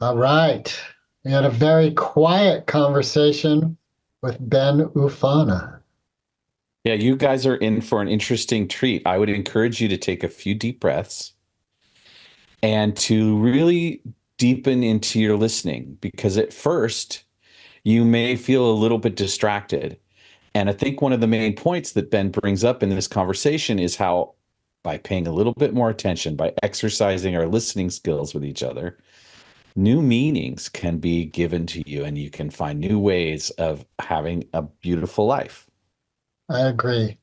All right. We had a very quiet conversation with Ben Ufana. Yeah, you guys are in for an interesting treat. I would encourage you to take a few deep breaths and to really deepen into your listening because at first you may feel a little bit distracted. And I think one of the main points that Ben brings up in this conversation is how by paying a little bit more attention, by exercising our listening skills with each other, new meanings can be given to you and you can find new ways of having a beautiful life. I agree.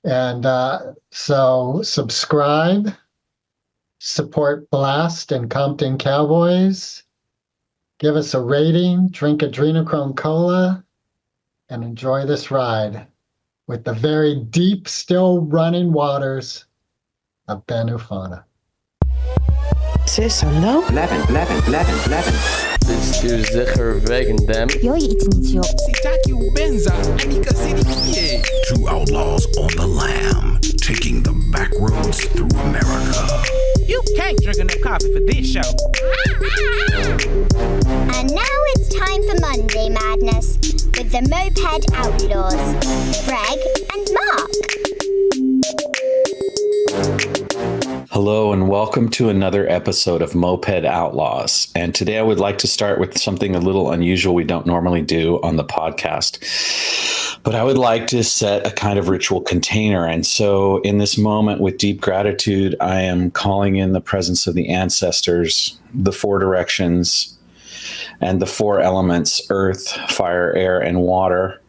And so subscribe, support Blast and Compton Cowboys, give us a rating, drink adrenochrome cola, and enjoy this ride with the very deep, still running waters of Ben Ufana. Sis, hallo? Blijven. Stuur zeker wegen them. Yo iets niet, joh. Sitaki ubenza, anika sirikie. Two outlaws on the lam, taking the back roads through America. You can't drink enough coffee for this show. And now it's time for Monday Madness with the Moped Outlaws, Greg and Mark. Hello, and welcome to another episode of Moped Outlaws. And today I would like to start with something a little unusual we don't normally do on the podcast. But I would like to set a kind of ritual container. And so in this moment, with deep gratitude, I am calling in the presence of the ancestors, the four directions, and the four elements, earth, fire, air, and water,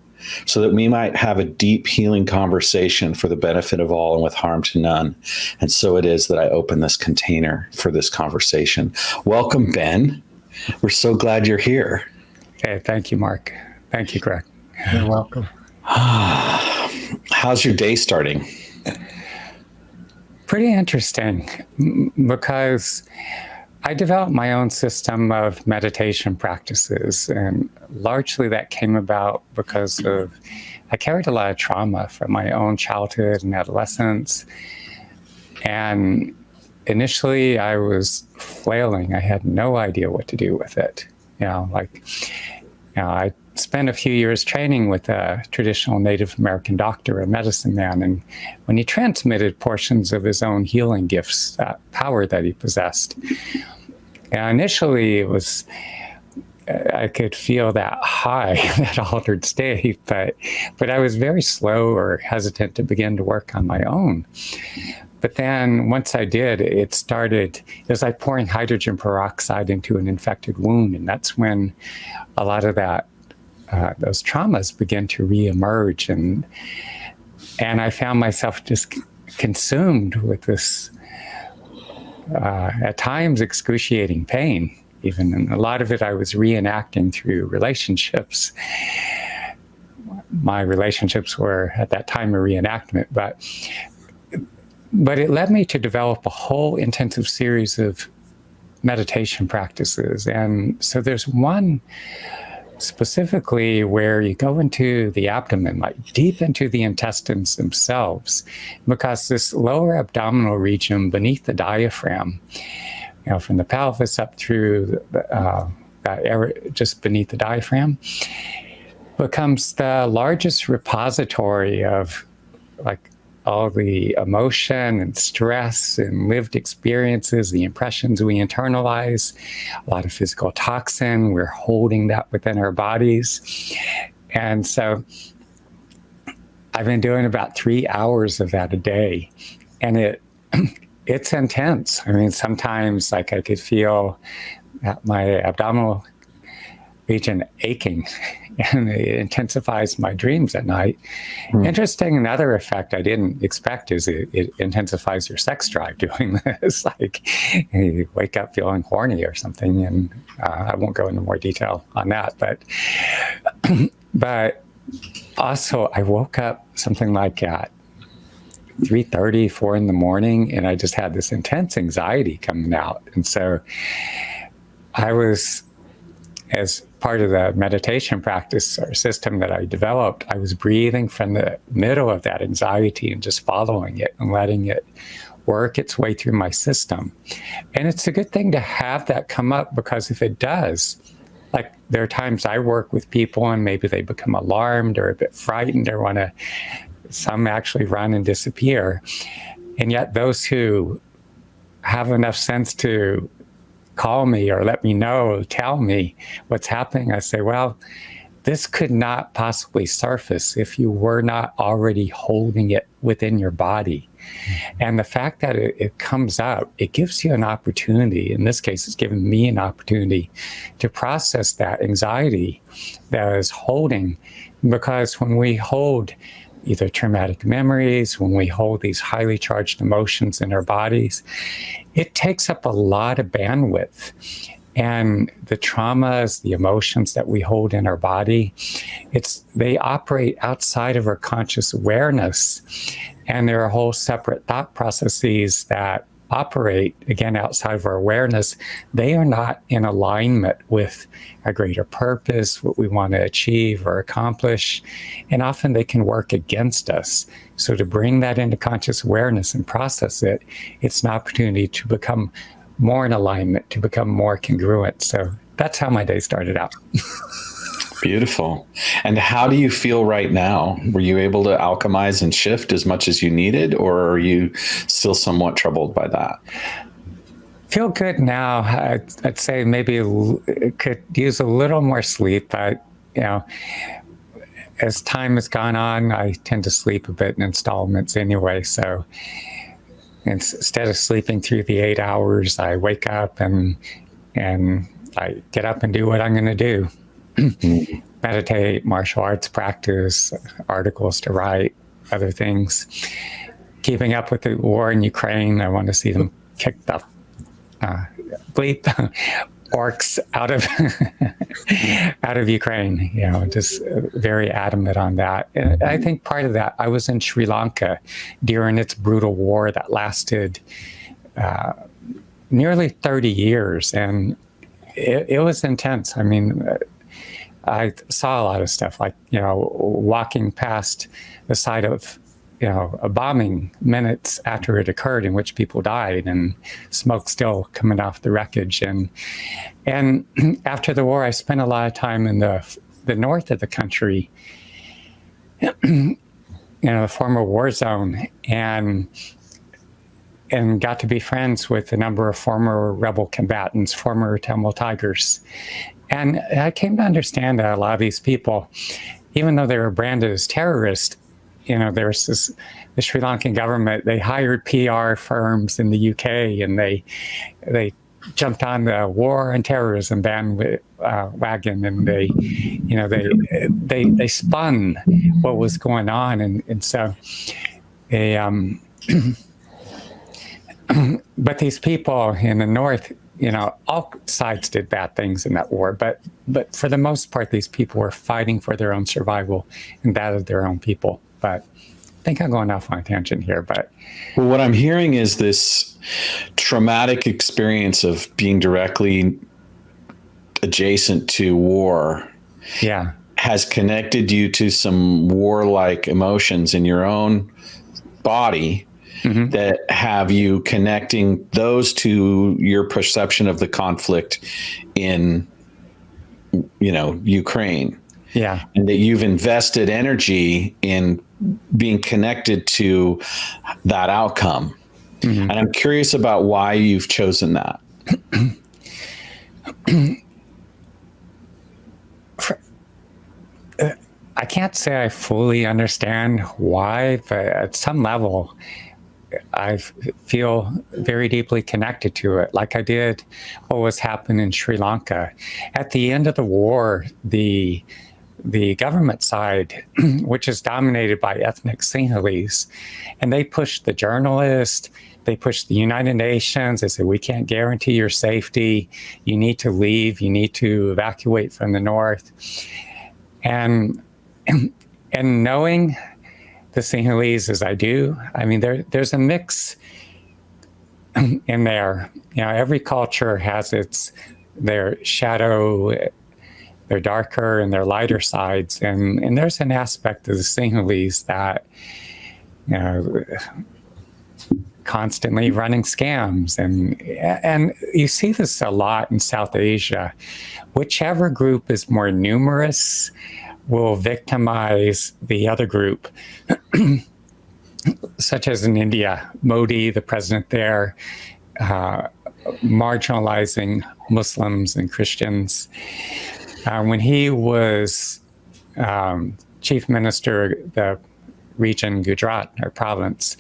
so that we might have a deep healing conversation for the benefit of all and with harm to none. And so it is that I open this container for this conversation. Welcome, Ben. We're so glad you're here. Hey, thank you, Mark. Thank you, Greg. You're welcome. How's your day starting? Pretty interesting because I developed my own system of meditation practices, and largely that came about because I carried a lot of trauma from my own childhood and adolescence. And initially I was flailing. I had no idea what to do with it. I spent a few years training with a traditional Native American doctor, a medicine man, and when he transmitted portions of his own healing gifts, that power that he possessed, and initially I could feel that high, that altered state, but I was very slow or hesitant to begin to work on my own. But then once I did, it was like pouring hydrogen peroxide into an infected wound. And that's when a lot of those traumas begin to reemerge. And I found myself just consumed with this, at times, excruciating pain. Even, and a lot of it I was reenacting through relationships. My relationships were at that time a reenactment, but it led me to develop a whole intensive series of meditation practices. And so there's one specifically where you go into the abdomen, like deep into the intestines themselves, because this lower abdominal region beneath the diaphragm, from the pelvis up through that area just beneath the diaphragm, becomes the largest repository of like all the emotion and stress and lived experiences, the impressions we internalize, a lot of physical toxin. We're holding that within our bodies. And so I've been doing about 3 hours of that a day. And it's intense. I mean, sometimes like I could feel my abdominal region aching, and it intensifies my dreams at night. Interesting, another effect I didn't expect is it intensifies your sex drive doing this. Like you wake up feeling horny or something, and I won't go into more detail on that. But also I woke up something like at 3:30, 4 in the morning, and I just had this intense anxiety coming out. And so I was, as part of the meditation practice or system that I developed, I was breathing from the middle of that anxiety and just following it and letting it work its way through my system. And it's a good thing to have that come up, because if it does, like there are times I work with people and maybe they become alarmed or a bit frightened or want to, some actually run and disappear. And yet those who have enough sense to call me or let me know, tell me what's happening, I say, well, this could not possibly surface if you were not already holding it within your body. And the fact that it comes up, it gives you an opportunity. In this case, it's given me an opportunity to process that anxiety that I was holding. Because when we hold either traumatic memories, when we hold these highly charged emotions in our bodies, it takes up a lot of bandwidth. And the traumas, the emotions that we hold in our body, they operate outside of our conscious awareness. And there are whole separate thought processes that operate, again, outside of our awareness. They are not in alignment with a greater purpose, what we want to achieve or accomplish. And often they can work against us. So to bring that into conscious awareness and process it, it's an opportunity to become more in alignment, to become more congruent. So that's how my day started out. Beautiful. And how do you feel right now? Were you able to alchemize and shift as much as you needed, or are you still somewhat troubled by that? Feel good now. I'd say maybe it could use a little more sleep, but as time has gone on, I tend to sleep a bit in installments anyway. So instead of sleeping through the 8 hours, I wake up and I get up and do what I'm going to do. Meditate, martial arts practice, articles to write, other things. Keeping up with the war in Ukraine, I want to see them kick the bleep orcs out of Ukraine. Just very adamant on that. And I think part of that, I was in Sri Lanka during its brutal war that lasted nearly 30 years, and it was intense. I mean, I saw a lot of stuff, like, walking past the site of, a bombing minutes after it occurred, in which people died, and smoke still coming off the wreckage. And after the war, I spent a lot of time in the north of the country, the former war zone, and got to be friends with a number of former rebel combatants, former Tamil Tigers. And I came to understand that a lot of these people, even though they were branded as terrorists, there's the Sri Lankan government, they hired PR firms in the UK, and they jumped on the war and terrorism bandwagon, and they spun what was going on, and so they but these people in the north, all sides did bad things in that war, but for the most part, these people were fighting for their own survival and that of their own people. But I think I'm going off on a tangent here. But well, what I'm hearing is this traumatic experience of being directly adjacent to war. Yeah, has connected you to some warlike emotions in your own body. Mm-hmm. That have you connecting those to your perception of the conflict in, Ukraine. Yeah. And that you've invested energy in being connected to that outcome. Mm-hmm. And I'm curious about why you've chosen that. I can't say I fully understand why, but at some level, I feel very deeply connected to it, like I did what was happening in Sri Lanka. At the end of the war, the government side, which is dominated by ethnic Sinhalese, and they pushed the journalists, they pushed the United Nations. They said, we can't guarantee your safety. You need to leave. You need to evacuate from the north. And knowing the Sinhalese as I do, I mean, there's a mix in there. Every culture has their shadow, their darker and their lighter sides, and there's an aspect of the Sinhalese that constantly running scams. And you see this a lot in South Asia. Whichever group is more numerous will victimize the other group, such as in India, Modi, the president there, marginalizing Muslims and Christians. When he was chief minister of the region Gujarat, or province,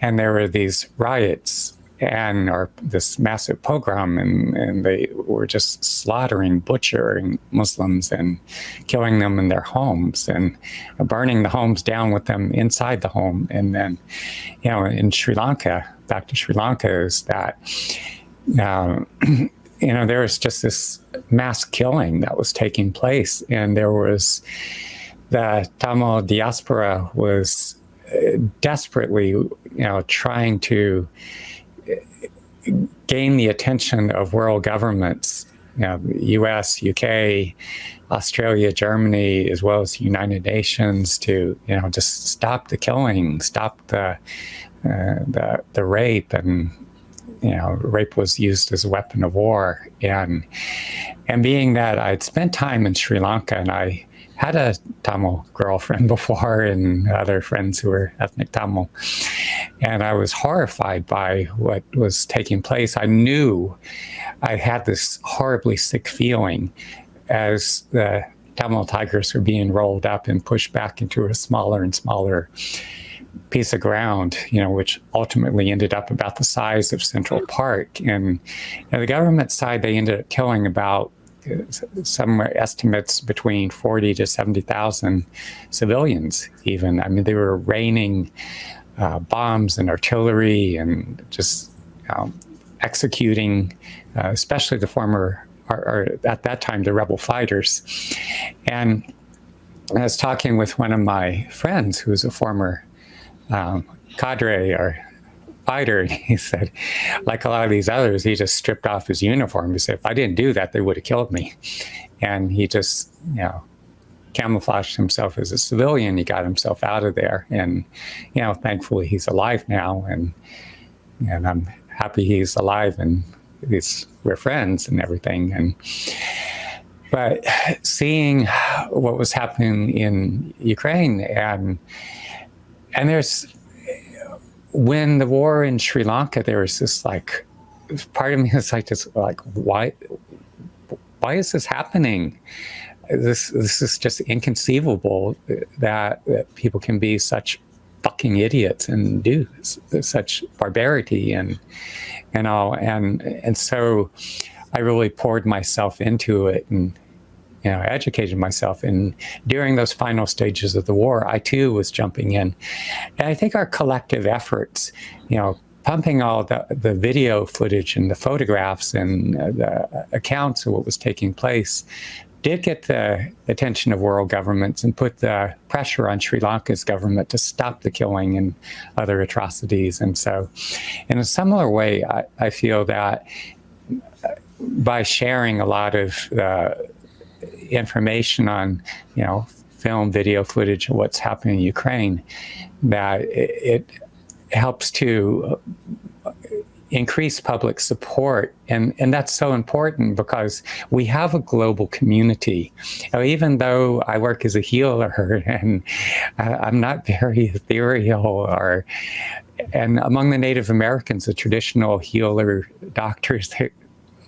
and there were these riots or this massive pogrom, and they were just slaughtering, butchering Muslims and killing them in their homes and burning the homes down with them inside the home. And then, in Sri Lanka, back to Sri Lanka, is that, there was just this mass killing that was taking place. And there was the Tamil diaspora was desperately, trying to gain the attention of world governments, the US, UK, Australia, Germany, as well as the United Nations, to just stop the killing, stop the rape. And rape was used as a weapon of war. And being that I'd spent time in Sri Lanka, and I had a Tamil girlfriend before and other friends who were ethnic Tamil, and I was horrified by what was taking place. I knew I had this horribly sick feeling as the Tamil tigers were being rolled up and pushed back into a smaller and smaller piece of ground, which ultimately ended up about the size of Central Park. And the government side, they ended up killing about, some estimates, between 40 to 70,000 civilians even. I mean, they were raining bombs and artillery and just executing, especially the former, or at that time, the rebel fighters. And I was talking with one of my friends who was a former cadre or fighter, and he said, like a lot of these others, he just stripped off his uniform. He said, if I didn't do that, they would have killed me. And he just, camouflaged himself as a civilian. He got himself out of there. And, thankfully he's alive now. And I'm happy he's alive, and we're friends and everything. But seeing what was happening in Ukraine, and there's, when the war in Sri Lanka, there was this part of me is why is this happening? This is just inconceivable that people can be such fucking idiots and do such barbarity and all. And so I really poured myself into it and educated myself. And during those final stages of the war, I too was jumping in. And I think our collective efforts, pumping all the video footage and the photographs and the accounts of what was taking place, did get the attention of world governments and put the pressure on Sri Lanka's government to stop the killing and other atrocities. And so in a similar way, I feel that by sharing a lot of information on, film, video footage of what's happening in Ukraine, that it helps to increase public support. And that's so important because we have a global community. Even though I work as a healer and I'm not very ethereal, and among the Native Americans, the traditional healer doctors,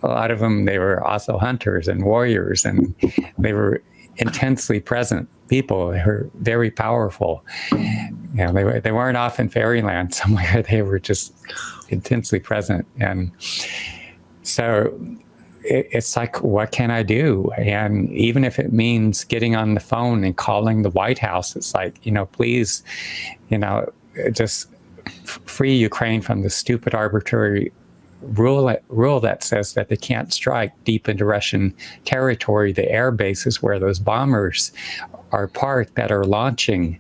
a lot of them, they were also hunters and warriors, and they were intensely present people. They were very powerful. They weren't off in fairyland somewhere. They were just intensely present. And so it's like, what can I do? And even if it means getting on the phone and calling the White House, it's like, please, just free Ukraine from the stupid arbitrary rule that says that they can't strike deep into Russian territory, the air bases where those bombers are parked, that are launching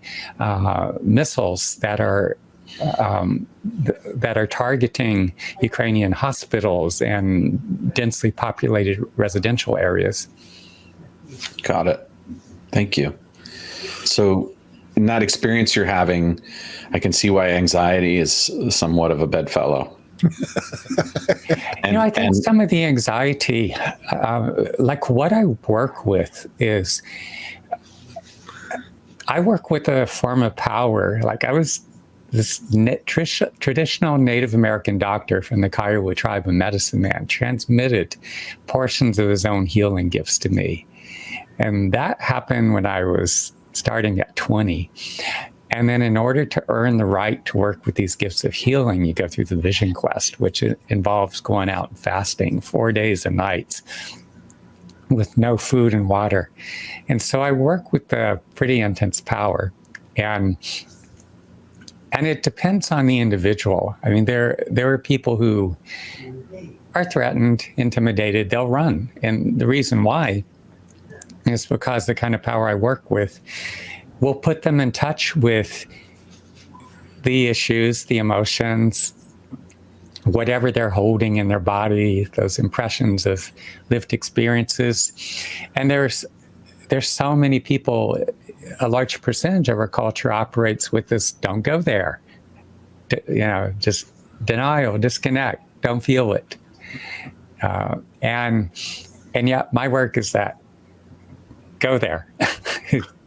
missiles that are targeting Ukrainian hospitals and densely populated residential areas. Got it. Thank you. So in that experience you're having, I can see why anxiety is somewhat of a bedfellow. I think some of the anxiety, like what I work with is, I work with a form of power. Like I was this traditional Native American doctor from the Kiowa tribe of Medicine Man, transmitted portions of his own healing gifts to me. And that happened when I was starting at 20. And then in order to earn the right to work with these gifts of healing, you go through the vision quest, which involves going out and fasting 4 days and nights with no food and water. And so I work with a pretty intense power. And it depends on the individual. I mean, there are people who are threatened, intimidated, they'll run. And the reason why is because the kind of power I work with will put them in touch with the issues, the emotions, whatever they're holding in their body, those impressions of lived experiences. And there's so many people, a large percentage of our culture operates with this, don't go there. Just denial, disconnect, don't feel it. And yet my work is that, go there,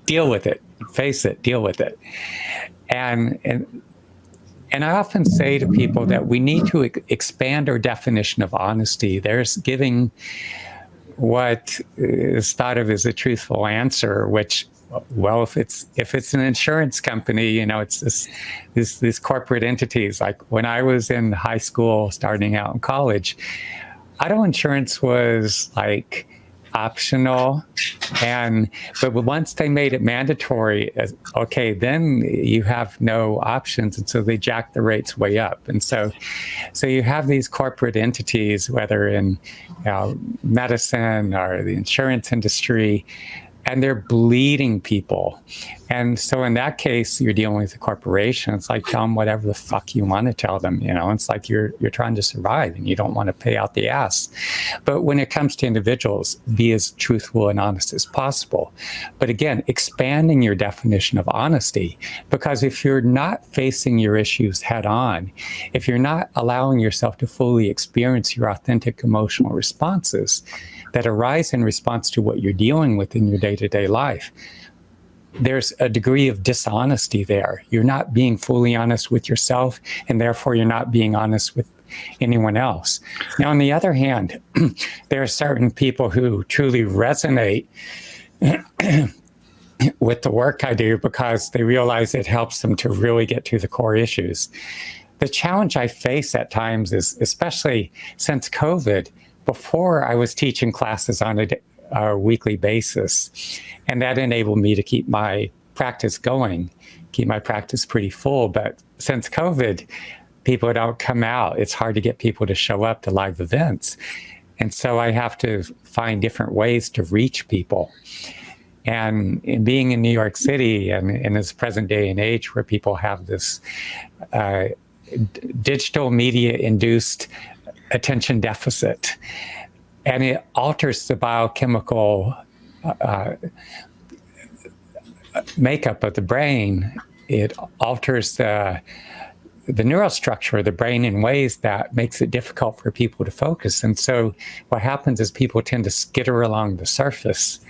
deal with it, face it, deal with it. And I often say to people that we need to expand our definition of honesty. There's giving what is thought of as a truthful answer, which, well, if it's an insurance company, it's these corporate entities. Like when I was in high school, starting out in college, auto insurance was like optional, but once they made it mandatory, okay, then you have no options, and so they jack the rates way up. And so you have these corporate entities, whether in medicine or the insurance industry, and they're bleeding people. And so in that case, you're dealing with a corporation. It's like, tell them whatever the fuck you want to tell them. It's like you're trying to survive and you don't want to pay out the ass. But when it comes to individuals, be as truthful and honest as possible. But again, expanding your definition of honesty, because if you're not facing your issues head on, if you're not allowing yourself to fully experience your authentic emotional responses that arise in response to what you're dealing with in your day-to-day life, there's a degree of dishonesty there. You're not being fully honest with yourself, and therefore you're not being honest with anyone else. Now, on the other hand, there are certain people who truly resonate with the work I do because they realize it helps them to really get to the core issues. The challenge I face at times is, especially since COVID, before I was teaching classes on a weekly basis, and that enabled me to keep my practice going, keep my practice pretty full. But since COVID, people don't come out. It's hard to get people to show up to live events. And so I have to find different ways to reach people. And in being in New York City and in this present day and age where people have this digital media-induced attention deficit, and it alters the biochemical makeup of the brain. It alters the neural structure of the brain in ways that makes it difficult for people to focus. And so what happens is people tend to skitter along the surface,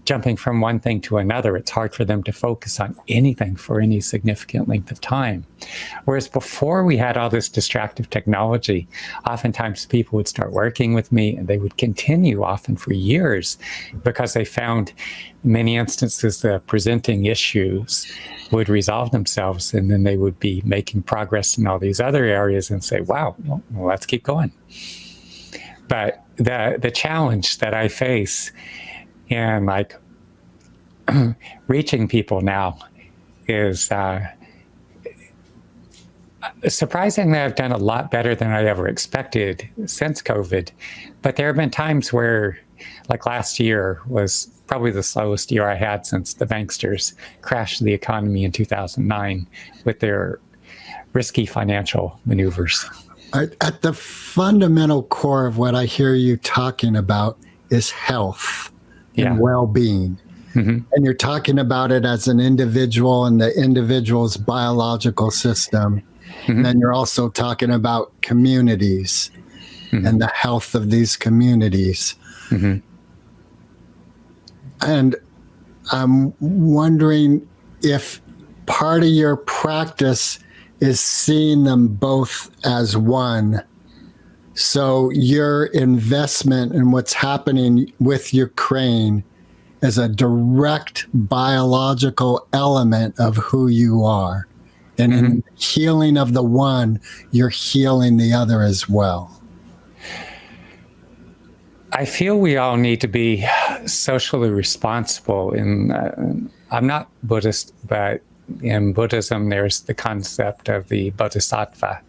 jumping from one thing to another. It's hard for them to focus on anything for any significant length of time. Whereas before we had all this distractive technology, oftentimes people would start working with me and they would continue often for years because they found in many instances the presenting issues would resolve themselves, and then they would be making progress in all these other areas and say, wow, well, let's keep going. But the challenge that I face in like reaching people now is surprisingly, I've done a lot better than I ever expected since COVID. But there have been times where, like last year was probably the slowest year I had since the banksters crashed the economy in 2009 with their risky financial maneuvers. At the fundamental core of what I hear you talking about is health and well-being. Mhm. and you're talking about it as an individual and the individual's biological system. And then you're also talking about communities and the health of these communities. And I'm wondering if part of your practice is seeing them both as one. So your investment in what's happening with your crane is a direct biological element of who you are. And in healing of the one, you're healing the other as well. I feel we all need to be socially responsible. I'm not Buddhist, but in Buddhism, there's the concept of the bodhisattva.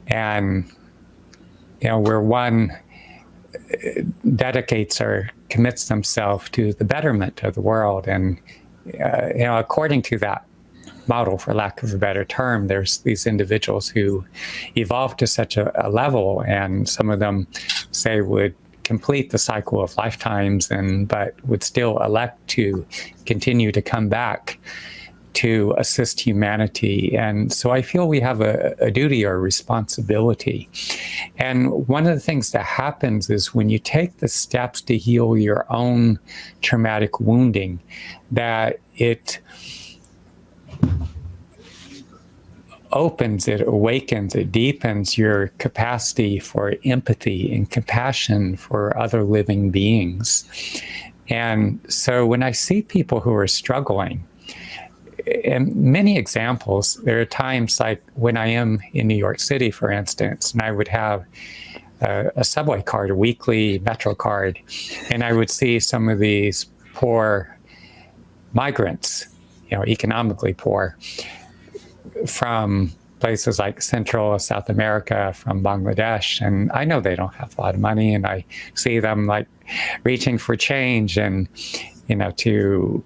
And, where one dedicates or commits themselves to the betterment of the world. And, according to that model, for lack of a better term, there's these individuals who evolve to such a level, and some of them say would complete the cycle of lifetimes, but would still elect to continue to come back to assist humanity. And so I feel we have a duty or a responsibility. And one of the things that happens is when you take the steps to heal your own traumatic wounding, that it opens, it awakens, it deepens your capacity for empathy and compassion for other living beings. And so when I see people who are struggling, and many examples, there are times like when I am in New York City, for instance, and I would have a subway card, a weekly metro card, and I would see some of these poor migrants, economically poor, from places like Central or South America, from Bangladesh. And I know they don't have a lot of money, and I see them like reaching for change and, to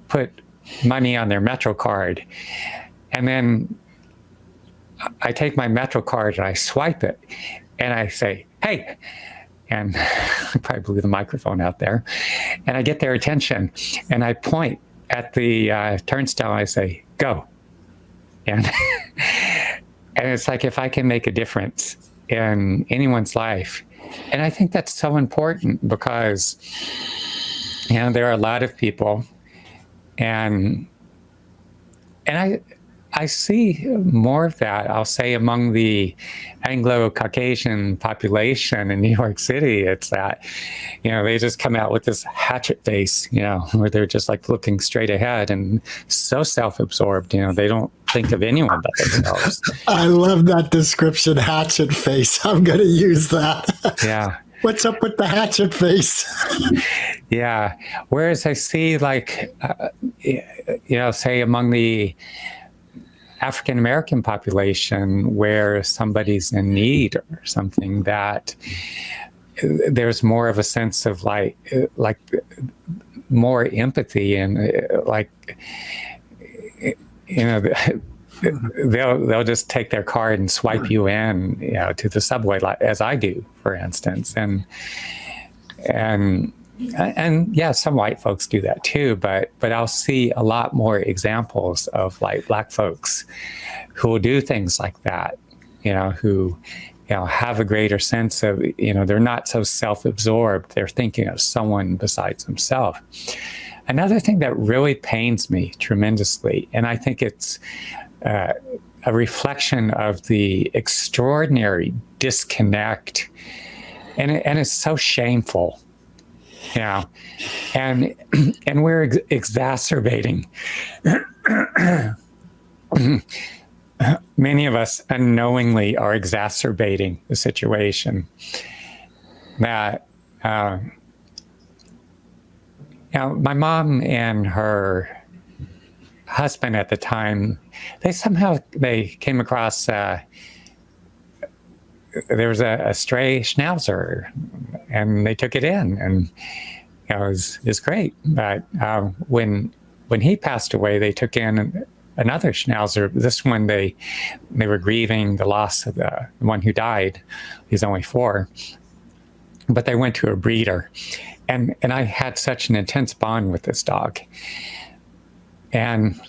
put money on their Metro card. And then I take my Metro card and I swipe it and I say, hey, and I probably blew the microphone out there, and I get their attention and I point at the turnstile and I say, go. And, and it's like, if I can make a difference in anyone's life. And I think that's so important because, there are a lot of people, and I see more of that, I'll say, among the Anglo-Caucasian population in New York City. It's that, they just come out with this hatchet face, where they're just like looking straight ahead and so self-absorbed, they don't think of anyone but themselves. I love that description, hatchet face. I'm going to use that. Yeah. What's up with the hatchet face? Yeah. Whereas I see like, say among the African-American population where somebody's in need or something, that there's more of a sense of like more empathy and they'll just take their card and swipe you in, to the subway, like as I do, for instance. And yeah, some white folks do that too, but I'll see a lot more examples of like Black folks who will do things like that, who, have a greater sense of, they're not so self-absorbed. They're thinking of someone besides themselves. Another thing that really pains me tremendously, and I think it's a reflection of the extraordinary disconnect, and it's so shameful. And we're exacerbating. Many of us unknowingly are exacerbating the situation. That my mom and her husband at the time, they came across. There was a stray schnauzer, and they took it in, and it was great. But when he passed away, they took in another schnauzer. This one, they were grieving the loss of the one who died. He's only 4, but they went to a breeder, and I had such an intense bond with this dog. And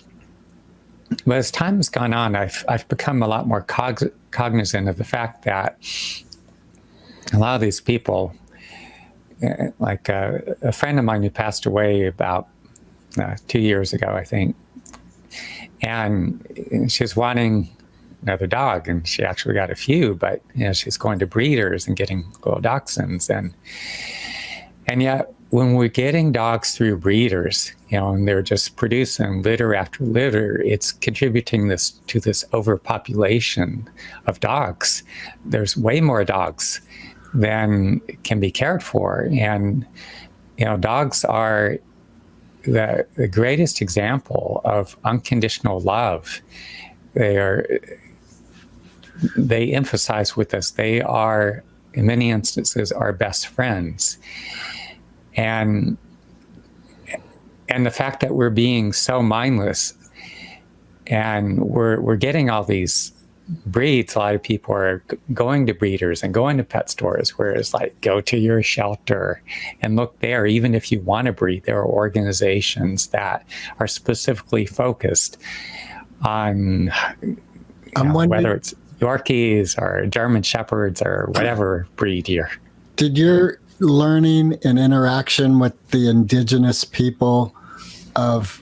but as time has gone on, I've become a lot more cognizant of the fact that a lot of these people, like a friend of mine who passed away about 2 years ago, I think, and she's wanting another dog, and she actually got a few, but she's going to breeders and getting little dachshunds, and yet when we're getting dogs through breeders, and they're just producing litter after litter, it's contributing to this overpopulation of dogs. There's way more dogs than can be cared for, and dogs are the greatest example of unconditional love. They emphasize with us, they are, in many instances, our best friends. And the fact that we're being so mindless and we're getting all these breeds, a lot of people are going to breeders and going to pet stores, where it's like, go to your shelter and look there. Even if you want to breed, there are organizations that are specifically focused on whether it's Yorkies or German Shepherds or whatever breed here. Did your learning and interaction with the indigenous people of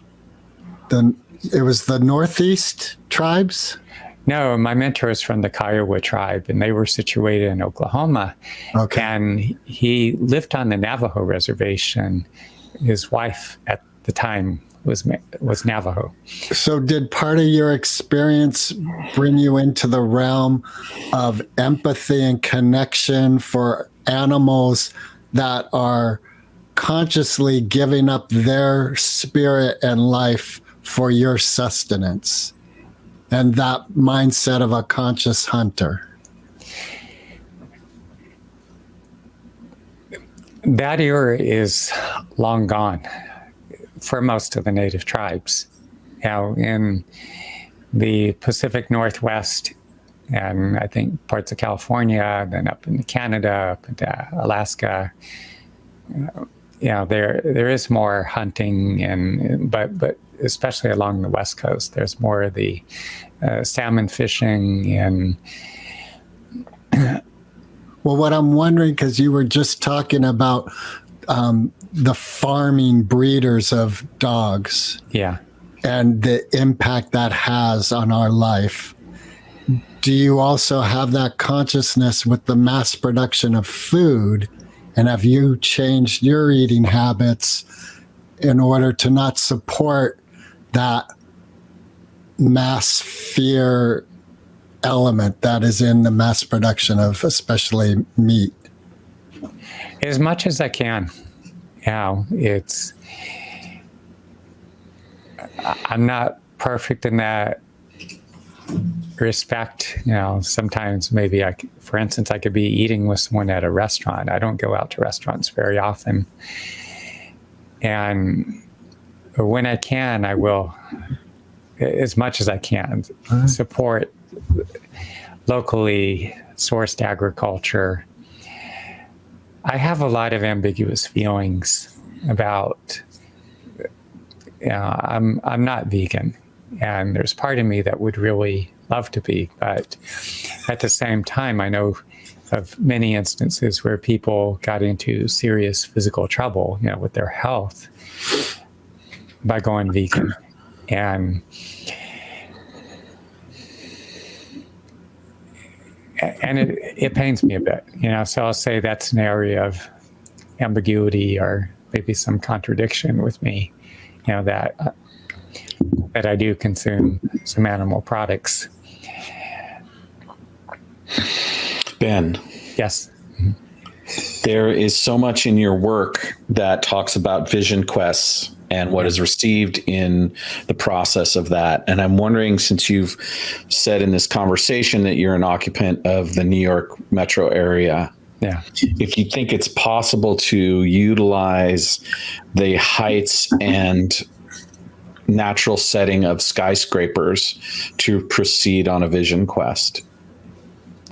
it was the Northeast tribes? No, my mentor is from the Kiowa tribe, and they were situated in Oklahoma. Okay. And he lived on the Navajo reservation. His wife at the time was Navajo. So did part of your experience bring you into the realm of empathy and connection for animals that are consciously giving up their spirit and life for your sustenance, and that mindset of a conscious hunter? That era is long gone for most of the native tribes. In the Pacific Northwest, and I think parts of California, then up into Canada, up into Alaska, there is more hunting, but especially along the West Coast, there's more of the salmon fishing and. Well, what I'm wondering, because you were just talking about the farming breeders of dogs, and the impact that has on our life. Do you also have that consciousness with the mass production of food? And have you changed your eating habits in order to not support that mass fear element that is in the mass production of especially meat? As much as I can. I'm not perfect in that respect. Sometimes maybe for instance, I could be eating with someone at a restaurant. I don't go out to restaurants very often. And when I can, I will, as much as I can, support locally sourced agriculture. I have a lot of ambiguous feelings about, I'm not vegan, and there's part of me that would really love to be, but at the same time, I know of many instances where people got into serious physical trouble, with their health by going vegan. And it pains me a bit, so I'll say that's an area of ambiguity or maybe some contradiction with me, that I do consume some animal products. Ben. Yes. There is so much in your work that talks about vision quests and what is received in the process of that. And I'm wondering, since you've said in this conversation that you're an occupant of the New York metro area, if you think it's possible to utilize the heights and natural setting of skyscrapers to proceed on a vision quest.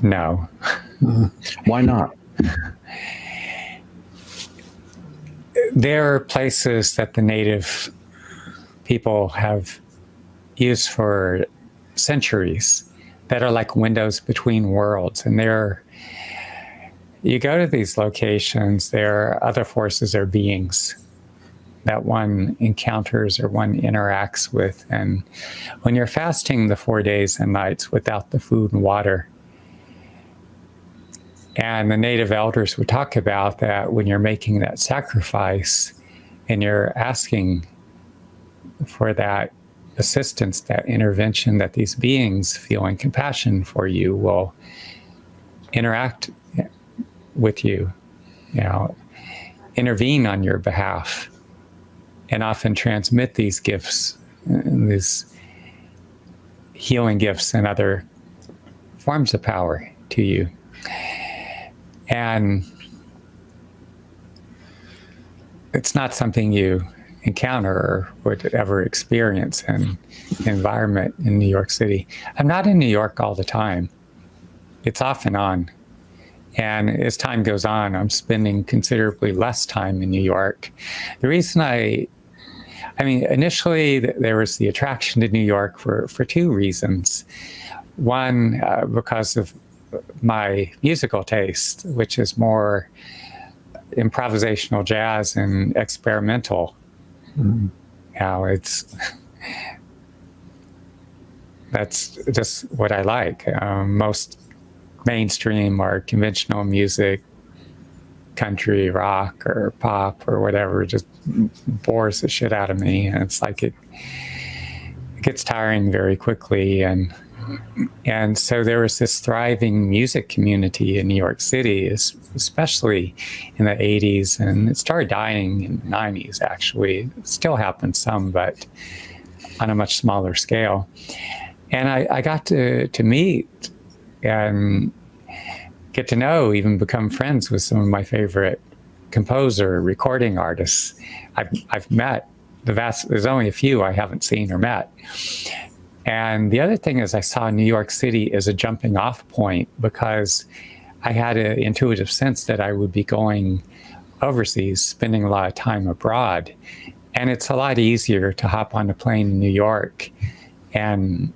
No. Why not? there are places that the native people have used for centuries that are like windows between worlds. And you go to these locations, there are other forces or beings that one encounters or one interacts with. And when you're fasting the 4 days and nights without the food and water, and the native elders would talk about that when you're making that sacrifice and you're asking for that assistance, that intervention, that these beings feeling compassion for you will interact with you, intervene on your behalf, and often transmit these gifts, these healing gifts and other forms of power to you. And it's not something you encounter or would ever experience in the environment in New York City. I'm not in New York all the time. It's off and on. And as time goes on, I'm spending considerably less time in New York. The reason initially there was the attraction to New York for two reasons. One, because of my musical taste, which is more improvisational jazz and experimental. That's just what I like. Most mainstream or conventional music, country, rock, or pop, or whatever, just bores the shit out of me. And it's like it gets tiring very quickly. And so there was this thriving music community in New York City, especially in the 80s, and it started dying in the 90s, actually. It still happens some, but on a much smaller scale. And I got to meet and get to know, even become friends with some of my favorite composer, recording artists. I've met there's only a few I haven't seen or met. And the other thing is I saw New York City as a jumping off point because I had an intuitive sense that I would be going overseas, spending a lot of time abroad. And it's a lot easier to hop on a plane in New York and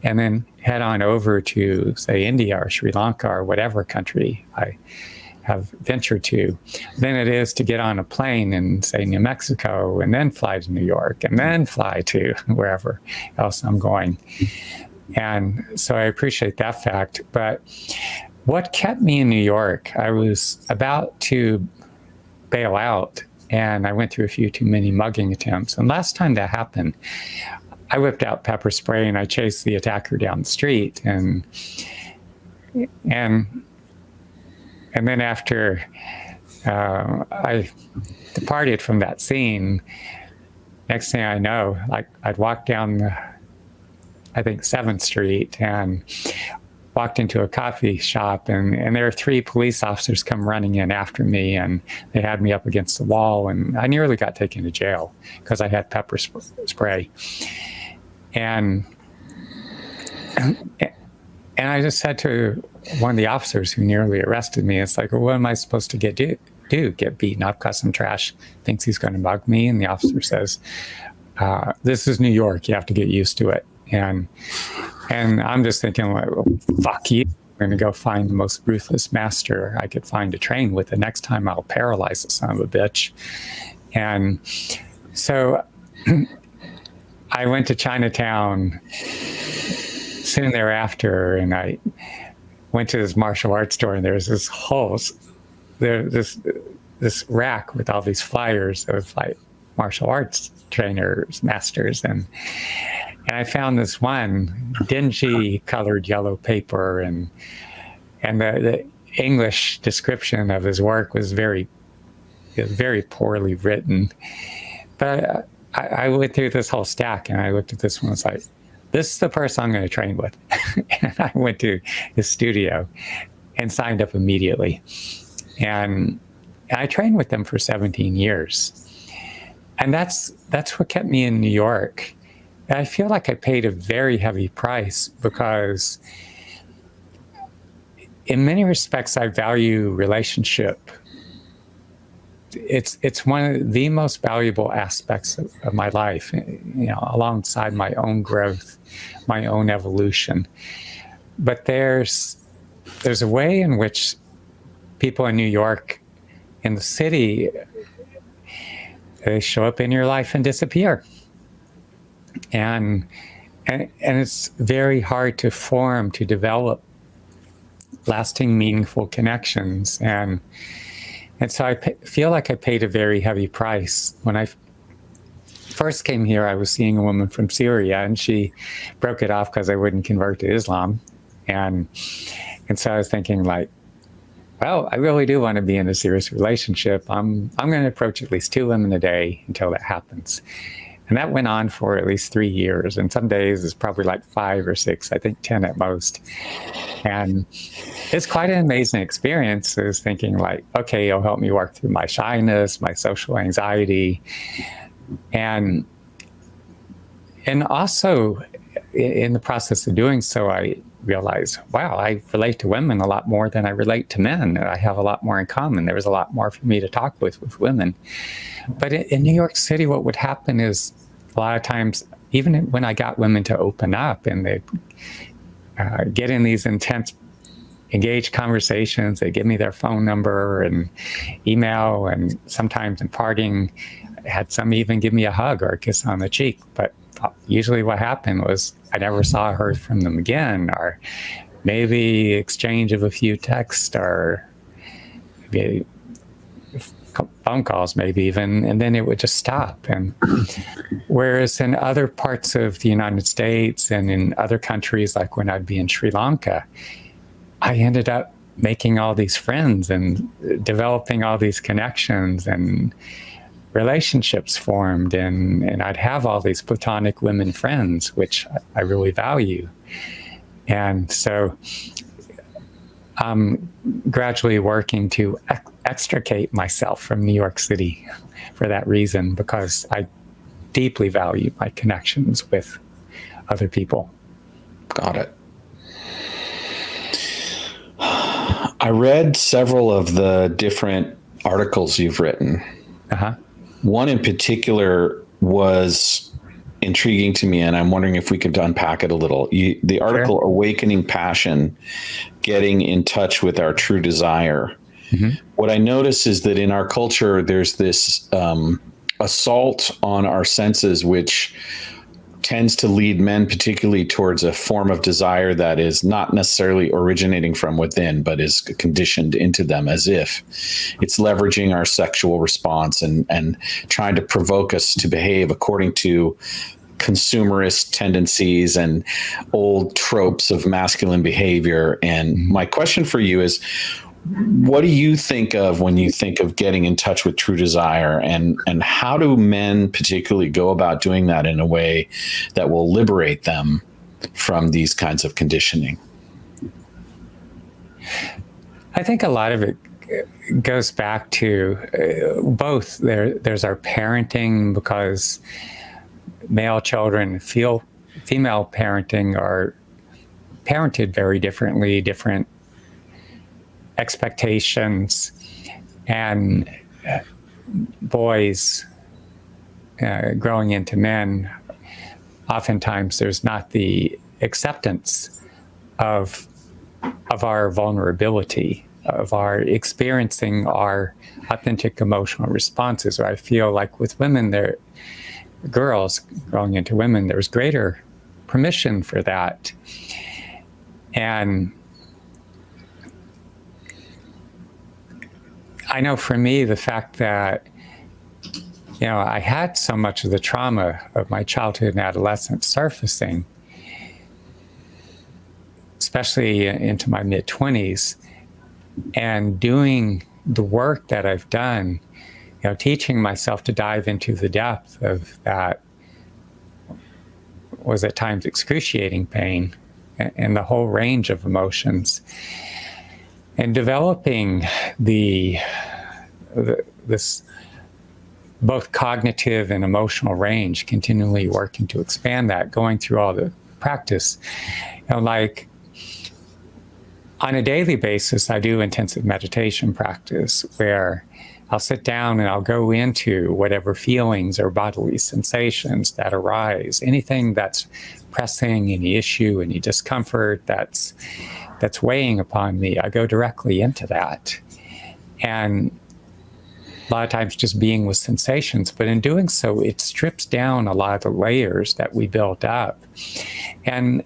then head on over to, say, India or Sri Lanka or whatever country I have ventured to, than it is to get on a plane in, say, New Mexico and then fly to New York and then fly to wherever else I'm going. And so I appreciate that fact. But what kept me in New York, I was about to bail out and I went through a few too many mugging attempts. And last time that happened, I whipped out pepper spray and I chased the attacker down the street. And then after I departed from that scene, next thing I know, I'd walked down, I think, 7th Street and walked into a coffee shop and there were 3 police officers come running in after me and they had me up against the wall and I nearly got taken to jail because I had pepper spray. And I just said to one of the officers who nearly arrested me, it's like, well, what am I supposed to do? Get beaten up because some trash thinks he's going to mug me? And the officer says, this is New York. You have to get used to it. And I'm just thinking, like, well, fuck you. I'm going to go find the most ruthless master I could find to train with. The next time I'll paralyze the son of a bitch. And so I went to Chinatown soon thereafter, and I went to this martial arts store, and there's this this rack with all these flyers of like martial arts trainers, masters, and I found this one dingy colored yellow paper, and the English description of his work was very poorly written. But I went through this whole stack, and I looked at this one and was like, this is the person I'm going to train with. And I went to his studio and signed up immediately. And I trained with them for 17 years. And that's what kept me in New York. And I feel like I paid a very heavy price because in many respects, I value relationship it's one of the most valuable aspects of my life, alongside my own growth, my own evolution. But there's a way in which people in New York, in the city, they show up in your life and disappear. And it's very hard to develop lasting, meaningful connections. And so I feel like I paid a very heavy price. When I first came here, I was seeing a woman from Syria, and she broke it off because I wouldn't convert to Islam. And so I was thinking, like, well, I really do want to be in a serious relationship. I'm going to approach at least 2 women a day until that happens. And that went on for at least 3 years. And some days it's probably like 5 or 6, I think 10 at most. And it's quite an amazing experience. I was thinking, like, okay, it'll help me work through my shyness, my social anxiety. And also in the process of doing so, I realized, wow, I relate to women a lot more than I relate to men. I have a lot more in common. There was a lot more for me to talk with women. But in New York City, what would happen is a lot of times, even when I got women to open up and they get in these intense, engaged conversations, they give me their phone number and email, and sometimes in parting, I had some even give me a hug or a kiss on the cheek. But usually what happened was I never saw or heard from them again, or maybe exchange of a few texts, or maybe phone calls, maybe even, and then it would just stop. And whereas in other parts of the United States and in other countries, like when I'd be in Sri Lanka, I ended up making all these friends and developing all these connections, and relationships formed, and I'd have all these platonic women friends, which I really value. And so I'm gradually working to extricate myself from New York City for that reason, because I deeply value my connections with other people. Got it. I read several of the different articles you've written. Uh-huh. One in particular was intriguing to me, and I'm wondering if we could unpack it a little. The article, Sure. Awakening Passion, Getting in Touch with Our True Desire. Mm-hmm. What I notice is that in our culture, there's this assault on our senses, which tends to lead men particularly towards a form of desire that is not necessarily originating from within, but is conditioned into them, as if it's leveraging our sexual response and trying to provoke us to behave according to consumerist tendencies and old tropes of masculine behavior. And my question for you is, what do you think of when you think of getting in touch with true desire, and how do men particularly go about doing that in a way that will liberate them from these kinds of conditioning? I think a lot of it goes back to both. There's our parenting, because male children feel female parenting are parented very differently, different expectations, and boys growing into men, oftentimes there's not the acceptance of our vulnerability, of our experiencing our authentic emotional responses. Or I feel like with women, girls growing into women, there's greater permission for that. And I know for me, the fact that, I had so much of the trauma of my childhood and adolescence surfacing, especially into my mid-20s, and doing the work that I've done, teaching myself to dive into the depth of that was at times excruciating pain and the whole range of emotions. And developing this both cognitive and emotional range, continually working to expand that, going through all the practice. Like on a daily basis, I do intensive meditation practice where I'll sit down and I'll go into whatever feelings or bodily sensations that arise, anything that's pressing, any issue, any discomfort that's weighing upon me. I go directly into that. And a lot of times just being with sensations, but in doing so, it strips down a lot of the layers that we built up. And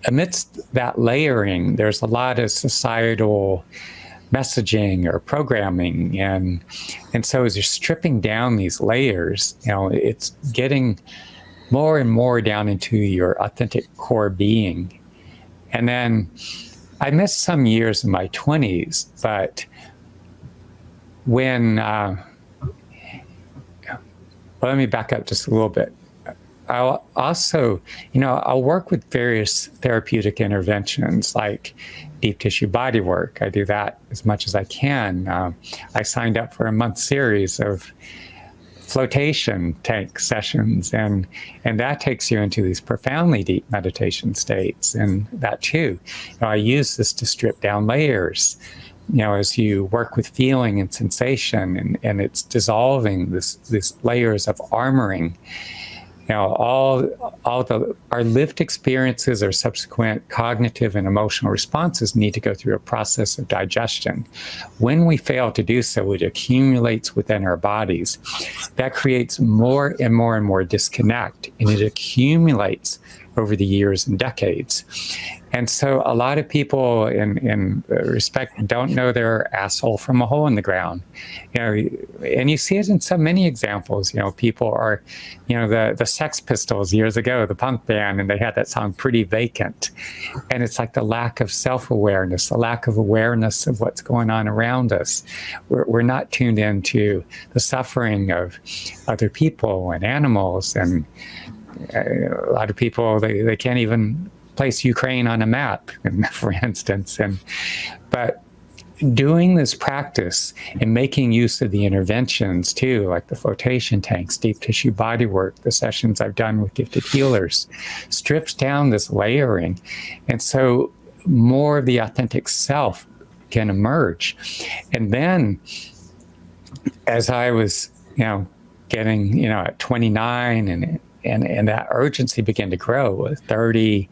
amidst that layering, there's a lot of societal messaging or programming. And so as you're stripping down these layers, it's getting more and more down into your authentic core being. And then I missed some years in my 20s, but when, let me back up just a little bit. I'll also, I'll work with various therapeutic interventions like deep tissue body work. I do that as much as I can. I signed up for a month series of flotation tank sessions, and that takes you into these profoundly deep meditation states. And that too, I use this to strip down layers. As you work with feeling and sensation, and it's dissolving these layers of armoring. Our lived experiences or subsequent cognitive and emotional responses need to go through a process of digestion. When we fail to do so, it accumulates within our bodies. That creates more and more and more disconnect, and it accumulates over the years and decades. And so a lot of people in respect don't know their asshole from a hole in the ground. And you see it in so many examples. People are, the Sex Pistols years ago, the punk band, and they had that song Pretty Vacant. And it's like the lack of self-awareness, the lack of awareness of what's going on around us. We're not tuned into the suffering of other people and animals. And a lot of people, they can't even place Ukraine on a map, for instance. But doing this practice and making use of the interventions too, like the flotation tanks, deep tissue body work, the sessions I've done with gifted healers, strips down this layering. And so more of the authentic self can emerge. And then as I was, getting, at 29 and that urgency began to grow. At 30,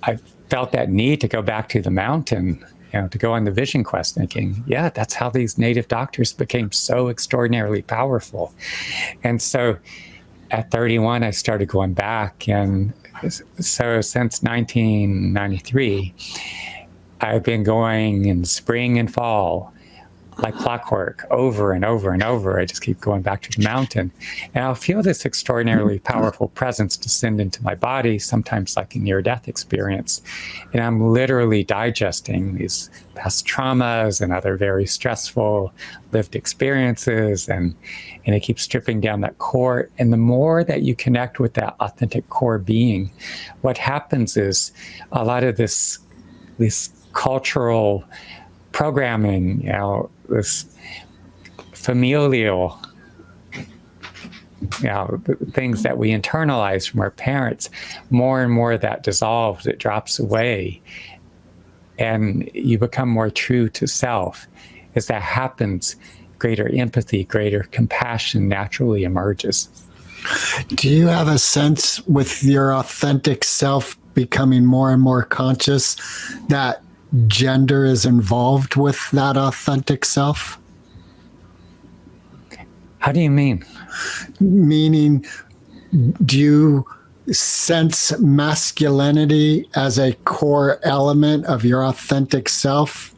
I felt that need to go back to the mountain, to go on the vision quest, thinking, yeah, that's how these native doctors became so extraordinarily powerful. And so at 31, I started going back. And so since 1993, I've been going in spring and fall, like clockwork, over and over and over. I just keep going back to the mountain. And I'll feel this extraordinarily powerful presence descend into my body, sometimes like a near-death experience. And I'm literally digesting these past traumas and other very stressful lived experiences. And it keeps stripping down that core. And the more that you connect with that authentic core being, what happens is a lot of this cultural programming, this familial, things that we internalize from our parents, more and more that dissolves, it drops away, and you become more true to self. As that happens, greater empathy, greater compassion naturally emerges. Do you have a sense with your authentic self becoming more and more conscious that gender is involved with that authentic self? How do you mean? Meaning, do you sense masculinity as a core element of your authentic self?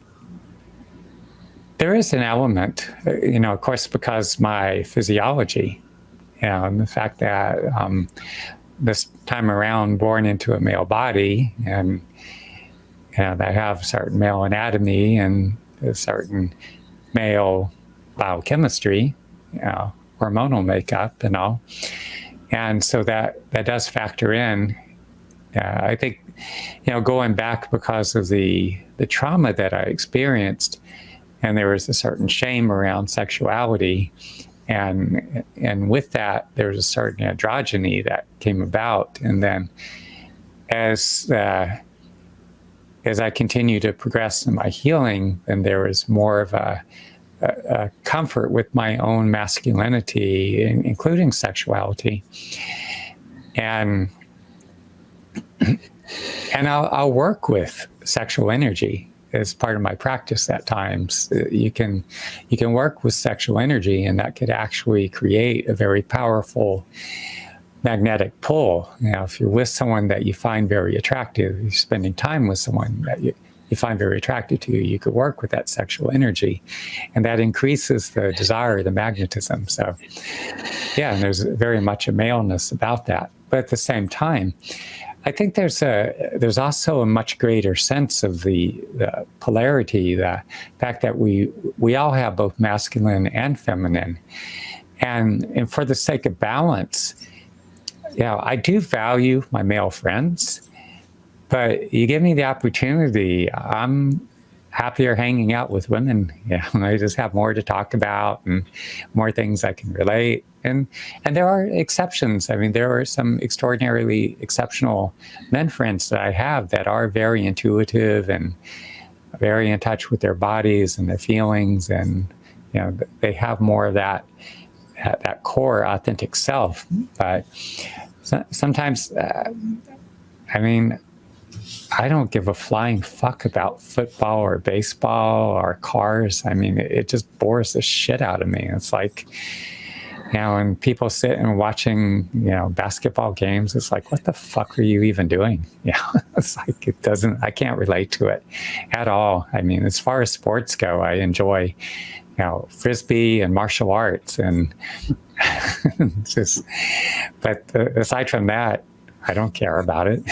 There is an element, of course, because my physiology, and the fact that this time around born into a male body, and they have certain male anatomy and a certain male biochemistry, hormonal makeup and all. And so that does factor in. I think, going back because of the trauma that I experienced, and there was a certain shame around sexuality. And with that, there was a certain androgyny that came about. And then as as I continue to progress in my healing, then there was more of a comfort with my own masculinity, including sexuality. And I'll work with sexual energy as part of my practice at times. You can work with sexual energy, and that could actually create a very powerful magnetic pull. Now, if you're with someone that you find very attractive, you're spending time with someone that you find very attractive to you could work with that sexual energy, and that increases the desire, the magnetism. So yeah, and there's very much a maleness about that. But at the same time, I think there's also a much greater sense of the polarity, the fact that we all have both masculine and feminine, and for the sake of balance, I do value my male friends, but you give me the opportunity, I'm happier hanging out with women. I just have more to talk about and more things I can relate. And there are exceptions. I mean, there are some extraordinarily exceptional men friends that I have that are very intuitive and very in touch with their bodies and their feelings, and they have more of that core authentic self. But sometimes, I don't give a flying fuck about football or baseball or cars. I mean, it just bores the shit out of me. It's like, when people sit and watching, basketball games, it's like, what the fuck are you even doing? It's like, I can't relate to it at all. I mean, as far as sports go, I enjoy, Frisbee and martial arts and but aside from that, I don't care about it.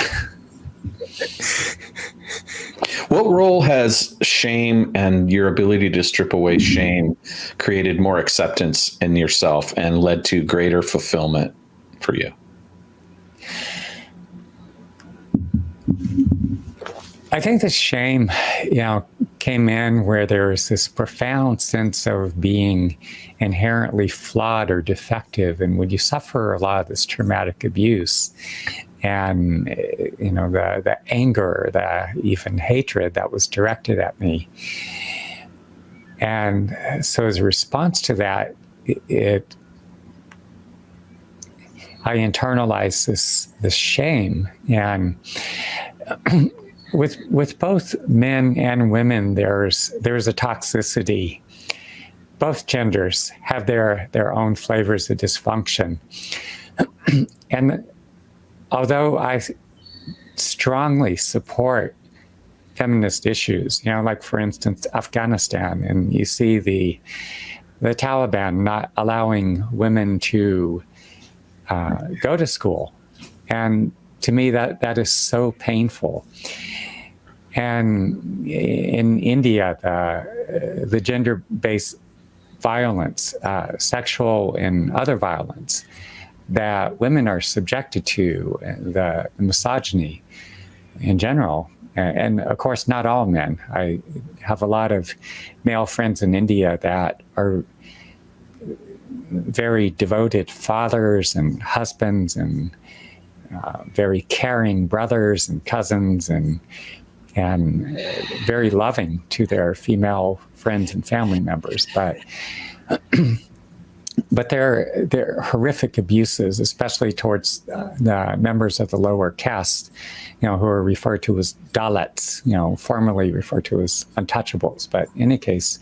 What role has shame and your ability to strip away shame created more acceptance in yourself and led to greater fulfillment for you? I think the shame, came in where there was this profound sense of being inherently flawed or defective. And when you suffer a lot of this traumatic abuse, and the anger, the even hatred that was directed at me, and so as a response to that, I internalized this shame. And with both men and women, there's a toxicity. Both genders have their own flavors of dysfunction, and although I strongly support feminist issues, like for instance, Afghanistan, and you see the Taliban not allowing women to go to school. And to me, that is so painful. And in India, the gender-based violence, sexual and other violence, that women are subjected to, the misogyny in general. And of course, not all men. I have a lot of male friends in India that are very devoted fathers and husbands and very caring brothers and cousins and very loving to their female friends and family members. But they're horrific abuses, especially towards the members of the lower caste, who are referred to as Dalits, formerly referred to as untouchables. But in any case,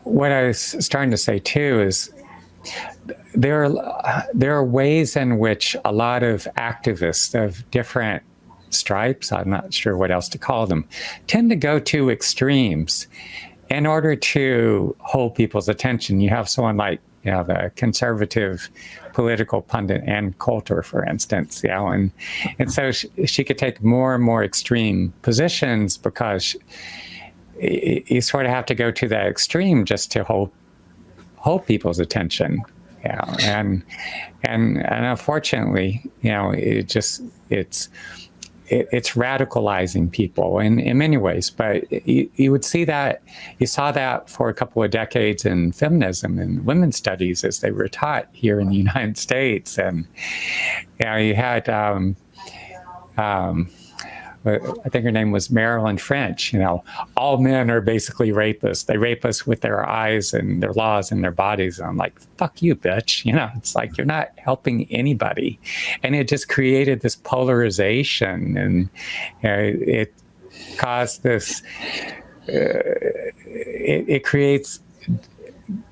what I was starting to say too is there are ways in which a lot of activists of different stripes, I'm not sure what else to call them, tend to go to extremes in order to hold people's attention. You have someone like, the conservative political pundit Ann Coulter, for instance, and so she could take more and more extreme positions because you sort of have to go to that extreme just to hold people's attention. And unfortunately, it's it's radicalizing people in many ways. But you would see that, you saw that for a couple of decades in feminism and women's studies as they were taught here in the United States. And you had, I think her name was Marilyn French, all men are basically rapists. They rape us with their eyes and their laws and their bodies. And I'm like, fuck you, bitch. It's like, you're not helping anybody. And it just created this polarization, and it caused this, it creates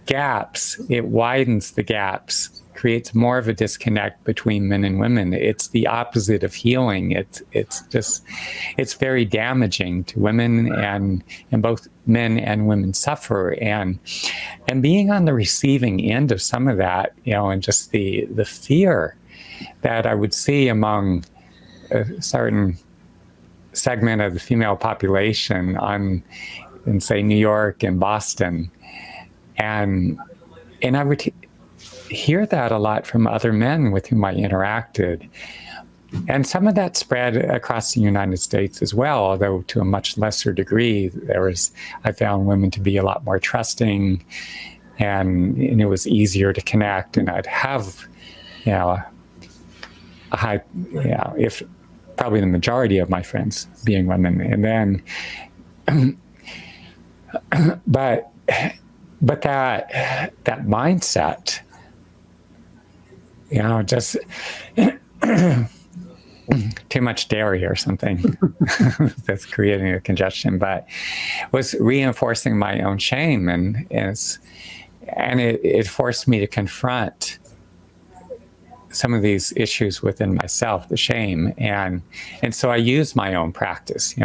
gaps. It widens the gaps, creates more of a disconnect between men and women. It's the opposite of healing. It's very damaging to women, and both men and women suffer. And being on the receiving end of some of that, and just the fear that I would see among a certain segment of the female population in say New York and Boston, and I would hear that a lot from other men with whom I interacted. And some of that spread across the United States as well, although to a much lesser degree. I found women to be a lot more trusting, and it was easier to connect, and I'd have, a high, if probably the majority of my friends being women. And then, but that mindset, just too much dairy or something that's creating a congestion, but was reinforcing my own shame, and it forced me to confront some of these issues within myself, the shame, and so I use my own practice.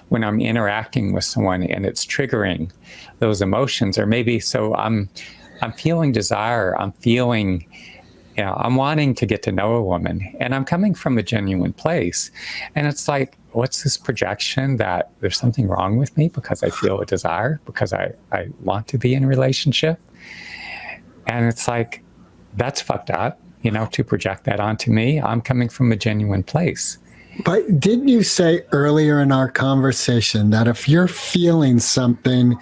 When I'm interacting with someone and it's triggering those emotions, or maybe so I'm feeling desire, I'm feeling. I'm wanting to get to know a woman, and I'm coming from a genuine place. And it's like, what's this projection that there's something wrong with me because I feel a desire, because I want to be in a relationship? And it's like, that's fucked up, to project that onto me. I'm coming from a genuine place. But didn't you say earlier in our conversation that if you're feeling something,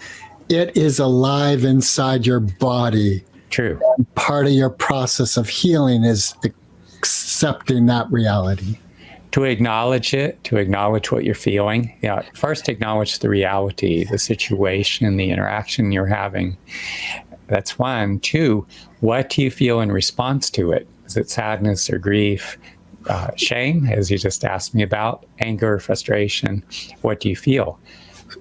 it is alive inside your body? True. And part of your process of healing is accepting that reality. To acknowledge it, to acknowledge what you're feeling. First acknowledge the reality, the situation, the interaction you're having. That's one. Two, what do you feel in response to it? Is it sadness or grief? Shame, as you just asked me about, anger, frustration. What do you feel?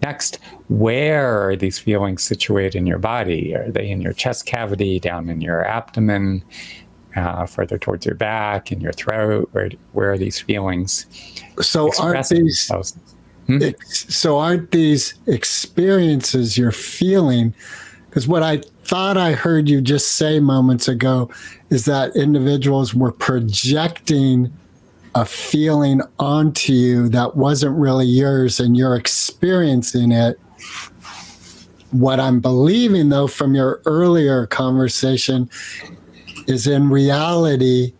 Next, where are these feelings situated in your body? Are they in your chest cavity, down in your abdomen, further towards your back, in your throat? Where are these feelings? So aren't these experiences you're feeling? Because what I thought I heard you just say moments ago is that individuals were projecting a feeling onto you that wasn't really yours, and you're experiencing it. What I'm believing, though, from your earlier conversation is in reality,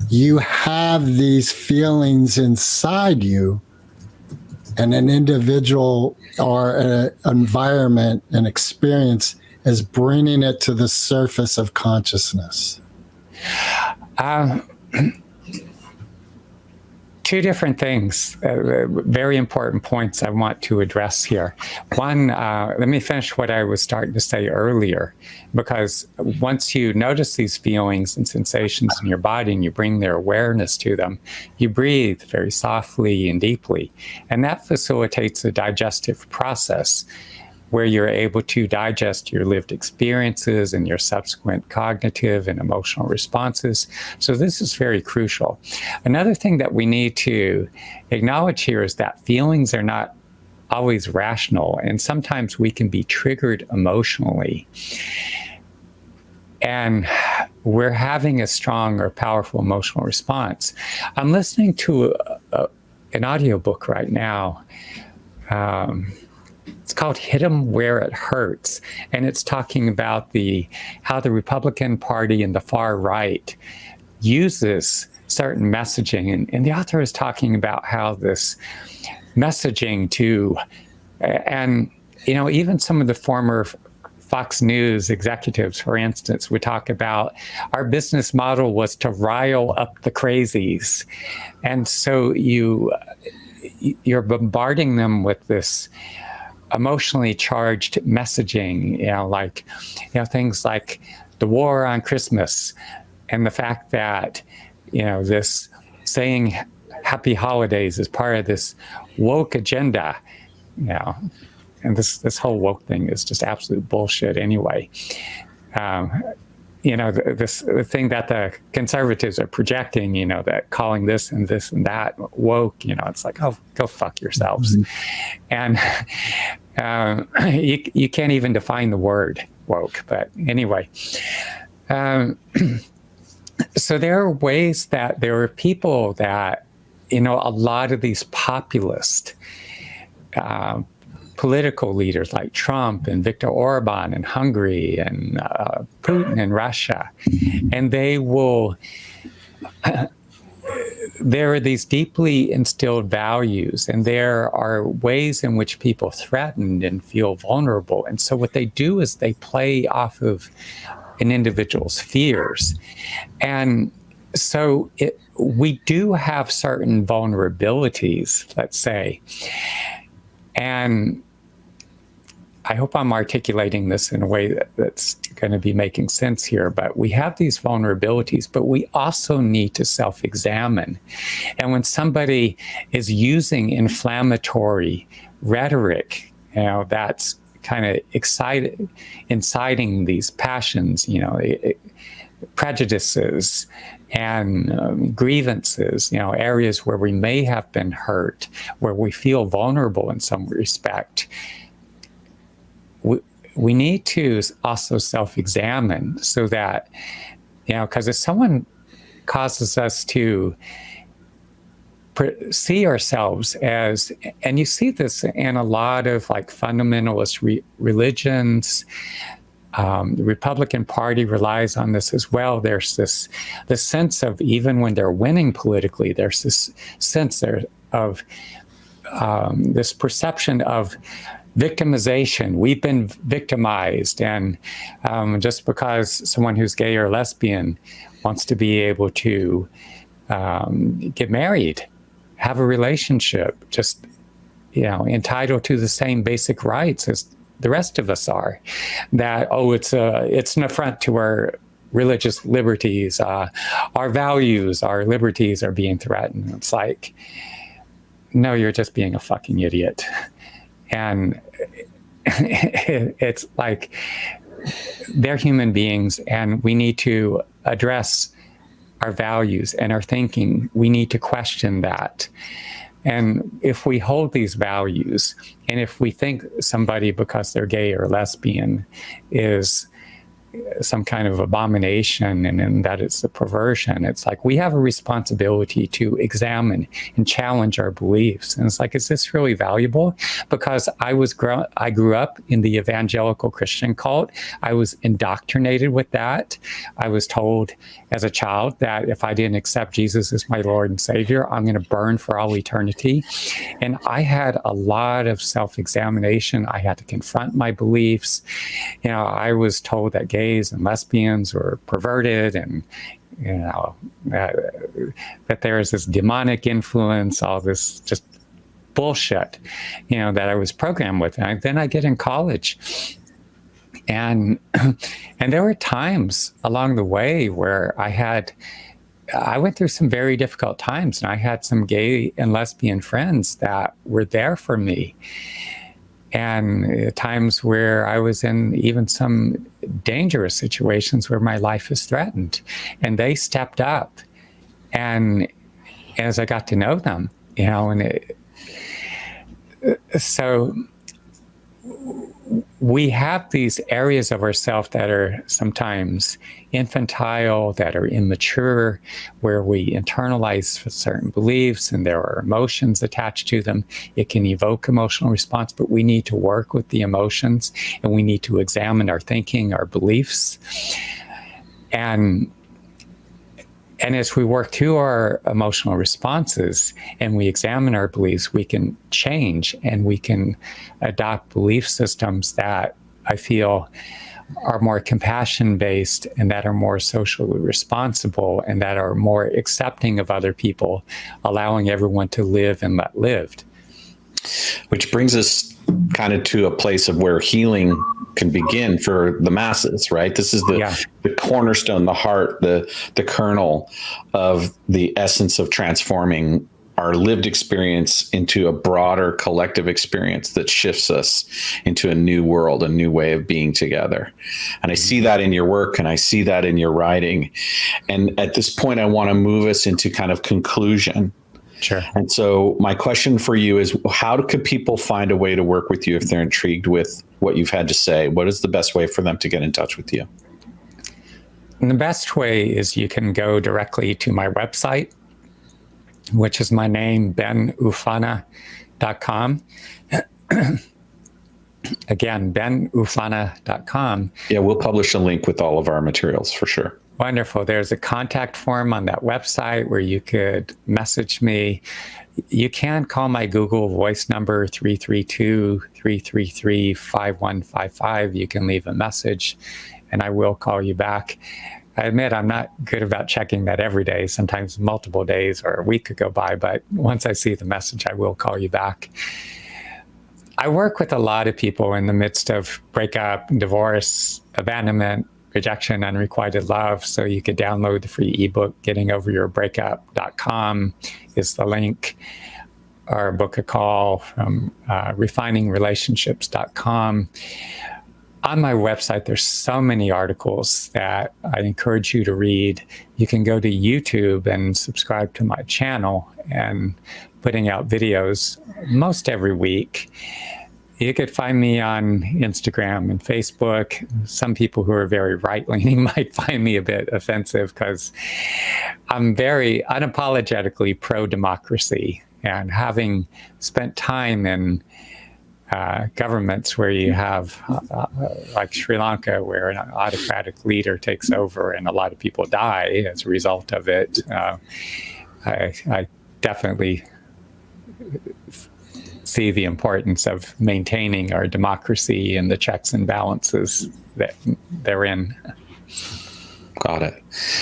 you have these feelings inside you, and an individual or an environment, an experience is bringing it to the surface of consciousness. Two different things, very important points I want to address here. One, let me finish what I was starting to say earlier, because once you notice these feelings and sensations in your body and you bring their awareness to them, you breathe very softly and deeply, and that facilitates the digestive process, where you're able to digest your lived experiences and your subsequent cognitive and emotional responses. So this is very crucial. Another thing that we need to acknowledge here is that feelings are not always rational, and sometimes we can be triggered emotionally. And we're having a strong or powerful emotional response. I'm listening to an audiobook right now. It's called Hit 'em Where It Hurts, and it's talking about how the Republican Party and the far right uses certain messaging. And the author is talking about how this messaging and even some of the former Fox News executives, for instance, would talk about our business model was to rile up the crazies. And so you're bombarding them with this emotionally charged messaging, things like the war on Christmas and the fact that, this saying happy holidays is part of this woke agenda, and this whole woke thing is just absolute bullshit anyway. The thing that the conservatives are projecting, that calling this and that woke, it's like, oh, go fuck yourselves. And you can't even define the word woke. But anyway, so there are ways that there are people that, a lot of these populist political leaders like Trump and Viktor Orban in Hungary and Putin in Russia, and they will, there are these deeply instilled values, and there are ways in which people threatened and feel vulnerable. And so what they do is they play off of an individual's fears. And so we do have certain vulnerabilities, let's say, and I hope I'm articulating this in a way that's going to be making sense here, but we have these vulnerabilities, but we also need to self-examine. And when somebody is using inflammatory rhetoric, that's kind of inciting these passions, prejudices and grievances, areas where we may have been hurt, where we feel vulnerable in some respect. We need to also self-examine so that, because if someone causes us to see ourselves as, and you see this in a lot of like fundamentalist religions, the Republican Party relies on this as well. There's this sense of, even when they're winning politically, there's this sense of this perception of victimization. We've been victimized, and just because someone who's gay or lesbian wants to be able to get married, have a relationship, just entitled to the same basic rights as the rest of us are, that it's an affront to our religious liberties, our values, our liberties are being threatened. It's like, no, you're just being a fucking idiot. And it's like, they're human beings, and we need to address our values and our thinking. We need to question that. And if we hold these values, and if we think somebody, because they're gay or lesbian, is some kind of abomination and that it's a perversion, it's like we have a responsibility to examine and challenge our beliefs. And it's like, is this really valuable? Because I grew up in the evangelical Christian cult. I was indoctrinated with that. I was told as a child that if I didn't accept Jesus as my Lord and Savior, I'm going to burn for all eternity. And I had a lot of self-examination. I had to confront my beliefs. I was told that gays and lesbians were perverted, and that there is this demonic influence, all this just bullshit, that I was programmed with. And then I get in college, and there were times along the way where I went through some very difficult times, and I had some gay and lesbian friends that were there for me. And times where I was in even some dangerous situations where my life is threatened, and they stepped up. And as I got to know them, so we have these areas of ourselves that are sometimes infantile, that are immature, where we internalize certain beliefs and there are emotions attached to them. It can evoke emotional response, but we need to work with the emotions, and we need to examine our thinking, our beliefs. And And as we work through our emotional responses and we examine our beliefs, we can change and we can adopt belief systems that I feel are more compassion-based and that are more socially responsible and that are more accepting of other people, allowing everyone to live and let lived. Which brings us kind of to a place of where healing can begin for the masses, right? This is the cornerstone, the heart, the kernel of the essence of transforming our lived experience into a broader collective experience that shifts us into a new world, a new way of being together. And I see that in your work and I see that in your writing. And at this point, I want to move us into kind of conclusion. Sure. And so my question for you is, how could people find a way to work with you if they're intrigued with what you've had to say? What is the best way for them to get in touch with you? And the best way is you can go directly to my website, which is my name, benufana.com. Again, benufana.com. Yeah, we'll publish a link with all of our materials for sure. Wonderful. There's a contact form on that website where you could message me. You can call my Google voice number, 332-333-5155. You can leave a message and I will call you back. I admit I'm not good about checking that every day. Sometimes multiple days or a week could go by, but once I see the message, I will call you back. I work with a lot of people in the midst of breakup, divorce, abandonment, rejection, unrequited love. So you could download the free ebook, gettingoveryourbreakup.com is the link, or book a call from refiningrelationships.com. On my website, there's so many articles that I encourage you to read. You can go to YouTube and subscribe to my channel and putting out videos most every week. You could find me on Instagram and Facebook. Some people who are very right-leaning might find me a bit offensive because I'm very unapologetically pro-democracy. And having spent time in governments where you have, like Sri Lanka, where an autocratic leader takes over and a lot of people die as a result of it, I definitely see the importance of maintaining our democracy and the checks and balances that they're in. Got it.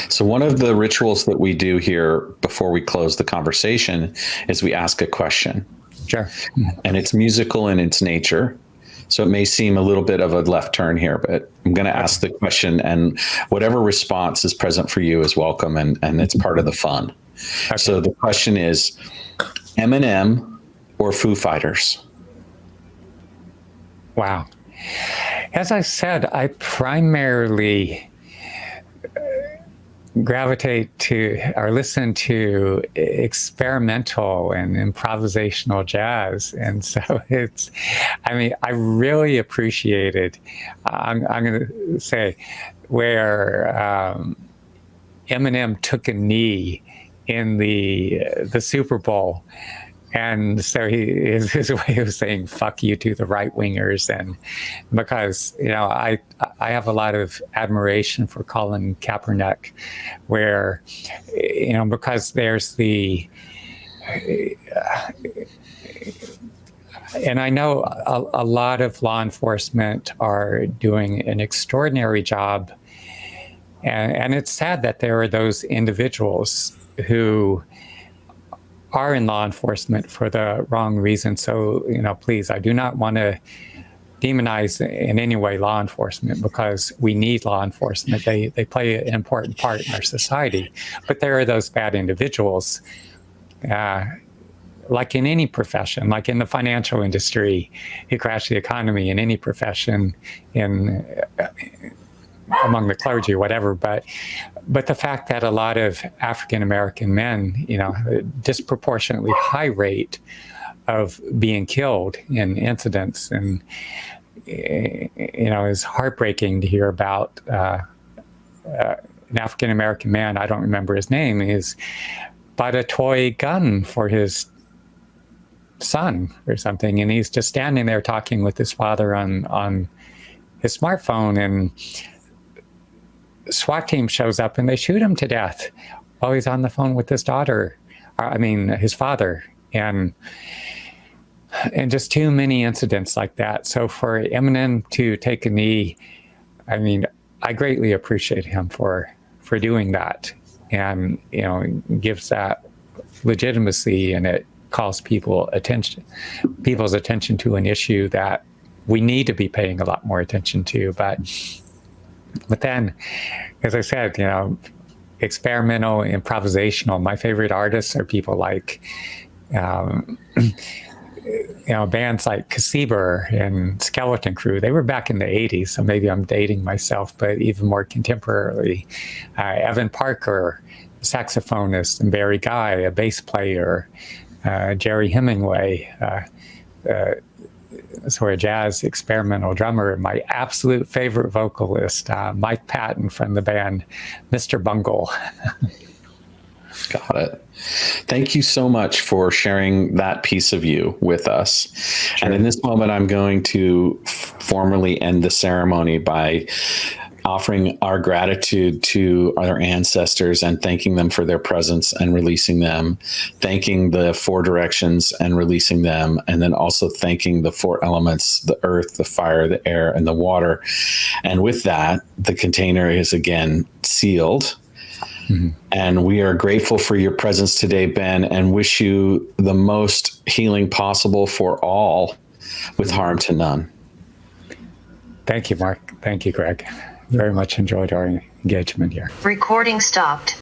So one of the rituals that we do here before we close the conversation is we ask a question. Sure. And it's musical in its nature. So it may seem a little bit of a left turn here, but I'm going to ask the question, and whatever response is present for you is welcome, and it's part of the fun. Okay. So the question is, Eminem or Foo Fighters? Wow. As I said, I primarily gravitate to or listen to experimental and improvisational jazz. And so I really appreciated, I'm going to say, where Eminem took a knee in the Super Bowl. And so his way of saying "fuck you" to the right wingers, and because I have a lot of admiration for Colin Kaepernick, where because there's the and I know a lot of law enforcement are doing an extraordinary job, and it's sad that there are those individuals who are in law enforcement for the wrong reason. So, please, I do not want to demonize in any way law enforcement, because we need law enforcement. They play an important part in our society. But there are those bad individuals, like in any profession, like in the financial industry, who crash the economy, in any profession, among the clergy or whatever, but the fact that a lot of African-American men, a disproportionately high rate of being killed in incidents, and is heartbreaking to hear about. An African-American man, I don't remember his name, is bought a toy gun for his son or something, and he's just standing there talking with his father on his smartphone, and SWAT team shows up and they shoot him to death. while he's on the phone with his daughter, his father, and just too many incidents like that. So for Eminem to take a knee, I mean, I greatly appreciate him for doing that, and gives that legitimacy, and it calls people's attention to an issue that we need to be paying a lot more attention to. But then, as I said, experimental, improvisational. My favorite artists are people like, bands like Kasiber and Skeleton Crew. They were back in the 80s, so maybe I'm dating myself, but even more contemporarily. Evan Parker, saxophonist, and Barry Guy, a bass player. Jerry Hemingway, a jazz experimental drummer, and my absolute favorite vocalist, Mike Patton from the band Mr. Bungle. Got it. Thank you so much for sharing that piece of you with us. Sure. And in this moment, I'm going to formally end the ceremony by offering our gratitude to our ancestors and thanking them for their presence and releasing them, thanking the four directions and releasing them, and then also thanking the four elements, the earth, the fire, the air, and the water. And with that, the container is again sealed. Mm-hmm. And we are grateful for your presence today, Ben, and wish you the most healing possible for all with harm to none. Thank you, Mark. Thank you, Greg. Very much enjoyed our engagement here. Recording stopped.